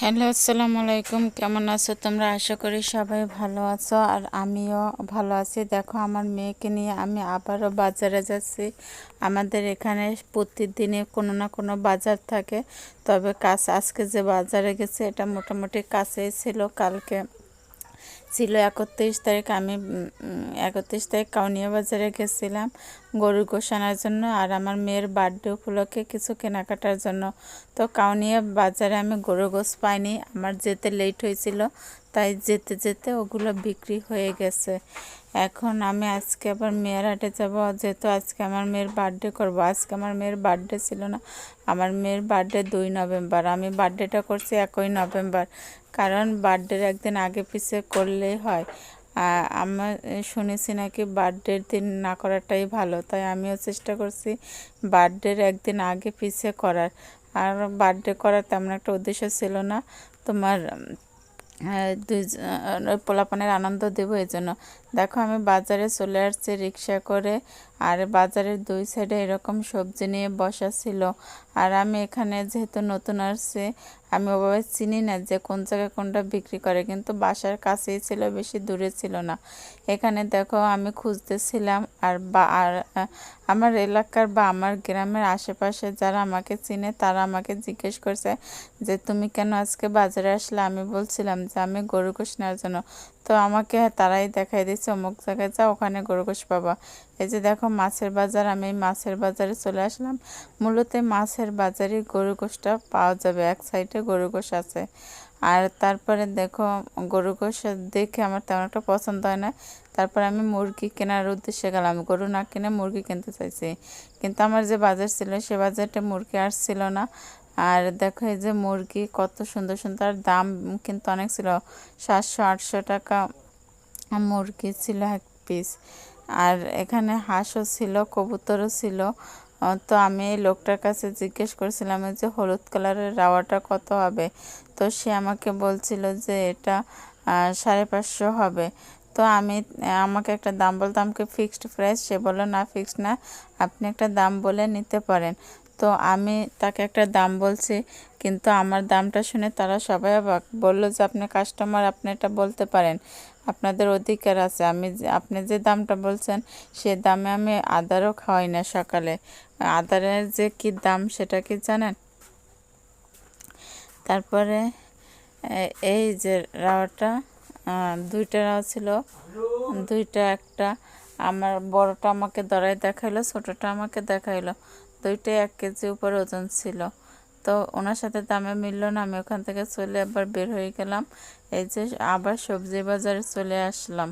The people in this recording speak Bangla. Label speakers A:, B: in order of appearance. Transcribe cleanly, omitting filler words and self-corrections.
A: হ্যালো, আসসালামু আলাইকুম। কেমন আছো তোমরা? আশা করি সবাই ভালো আছো, আর আমিও ভালো আছি। দেখো, আমার মেয়েকে নিয়ে আমি আবারও বাজারে যাচ্ছি। আমাদের এখানে প্রতিদিনই কোনো না কোনো বাজার থাকে, তবে আজকে যে বাজারে গেছে এটা মোটামুটি কাছেই ছিল। কালকে ছিল 31 তারিখ। আমি 31 তারিখ কাউনিয়া বাজারে গেছিলাম গরুর গোশ আনার জন্য, আর আমার মেয়ের বার্থডে উপলক্ষে কিছু কেনাকাটার জন্য। তো কাউনিয়া বাজারে আমি গরুর গোশ পাইনি, আমার যেতে লেট হয়েছিল, তাই যেতে যেতে ওগুলো বিক্রি হয়ে গেছে। এখন আমি আজকে আবার মেয়ের হাটে যাব, যেহেতু আজকে আমার মেয়ের বার্থডে করব। আজকে আমার মেয়ের বার্থডে ছিল না, আমার মেয়ের বার্থডে 2 নভেম্বর। আমি বার্থডেটা করছি 1 নভেম্বর, কারণ বার্থডের একদিন আগে পিছে করলেই হয়। আমার শুনেছি নাকি বার্থডের দিন না করাটাই ভালো, তাই আমিও চেষ্টা করছি বার্থডের একদিন আগে পিছে করার। আর বার্থডে করার তেমন একটা উদ্দেশ্য ছিল না, তোমার ওই পোলাপানের আনন্দ দেবো এই জন্য। দেখো, আমি বাজারে চলে আসছি রিক্সা করে, আর বাজারের দুই সাইডে এরকম সবজি নিয়ে বসা ছিল। আর আমি এখানে যেহেতু নতুন আসছি, আমি ওভাবে চিনি না যে কোন জায়গায় কোনটা বিক্রি করে, কিন্তু বাসার কাছেই ছিল, বেশি দূরে ছিল না। এখানে দেখো, আমি খুঁজতেছিলাম, আর আমার এলাকার বা আমার গ্রামের আশেপাশে যারা আমাকে চিনে তারা আমাকে জিজ্ঞেস করছে যে তুমি কেন আজকে বাজারে আসলে। আমি বলছিলাম যে আমি গরু গোশ নেওয়ার জন্য। তো আমাকে তারাই দেখাই দিচ্ছে অমুক জায়গায় যাও, ওখানে গরু গোশ পাবা। এই যে দেখো, মাছের বাজার, আমি মাছের বাজারে চলে আসলাম। মূলত মাছের বাজারে গরু গোশটা পাওয়া যাবে, এক সাইডে গরু গোশ আছে। আর তারপরে দেখো, গরু গোশ দেখে আমার তেমন একটা পছন্দ হয় না। তারপর আমি মুরগি কেনার উদ্দেশ্যে গেলাম, গরু না কিনে মুরগি কিনতে চাইছি, কিন্তু আমার যে বাজার ছিল সে বাজারটা মুরগি আসছিল না। আর দেখো, এই যে মুরগি কত সুন্দর সুন্দর, আর দাম কিন্তু অনেক ছিল, 700-800 টাকা মুরগি ছিল এক পিস। আর এখানে হাঁসও ছিল, কবুতরও ছিল। তো আমি এই লোকটার কাছে জিজ্ঞেস করছিলাম যে হলুদ কালারের রাওয়াটা কত হবে। তো সে আমাকে বলছিল যে এটা 550 হবে। তো আমাকে একটা দাম বলতাম, কি ফিক্সড প্রাইস? সে বললো না, ফিক্সড না, আপনি একটা দাম বলে নিতে পারেন। তো আমি তাকে একটা দাম বলছি, কিন্তু আমার দামটা শুনে তারা সবাই অবাক, বললো যে আপনি কাস্টমার, আপনি এটা বলতে পারেন, আপনাদের অধিকার আছে। আপনি যে দামটা বলছেন সে দামে আমি আদারও খাওয়াই না সকালে। আদারের যে কি দাম সেটা কি জানেন? তারপরে এই যে রাওয়াটা, 2টা রাওয়া ছিল, দুইটা, একটা আমার বড়টা আমাকে ধরাই দেখাইলো, ছোটটা আমাকে দেখাইলো, দুইটাই 1 কেজি উপরে ওজন ছিল। তো ওনার সাথে দামে মিললো না, আমি ওখান থেকে চলে আবার বের হয়ে গেলাম। এই যে আবার সবজি বাজারে চলে আসলাম।